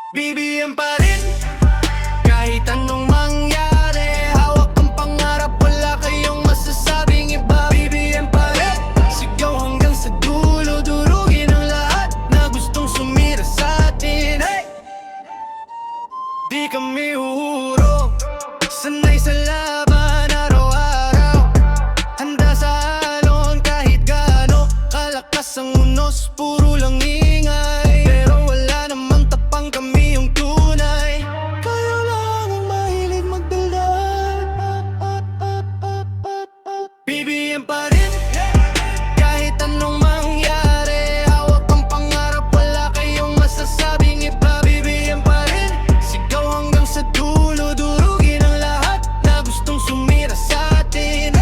BBM pa rin, kahit anong mangyari. Hawak ang pangarap, wala kayong masasabing iba. BBM pa rin, sigaw hanggang sa dulo. Durugin ang lahat na gustong sumira sa atin. Hey! Di kami uhuro, sanay sa laban araw-araw. Handa sa alon kahit gaano kalakas ang unos, puro lang ingay. Pero wala namang tapang, kami yung tunay. Kayo lang ang mahilig magdaldal. BBM pa rin, kahit anong mangyari. Hawak ang pangarap, wala kayong masasabing iba. BBM pa rin, sigaw hanggang sa dulo. Durugin ang lahat na gustong sumira sa atin.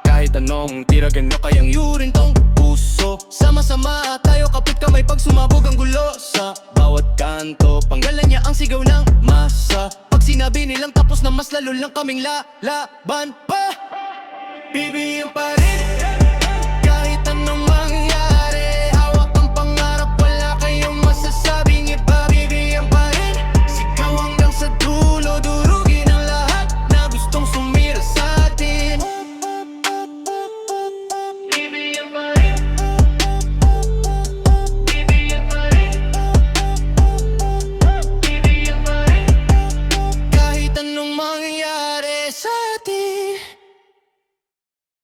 Kahit anong tiragan nyo, kayang yurin tong puso. Sama-sama tayo, kapit kamay pag sumabog ang gulo. Sa bawat kanto, panggalan niya ang sigaw ng masa. Pag sinabi nilang tapos na, mas lalo lang kaming laban pa. BBM pa rin,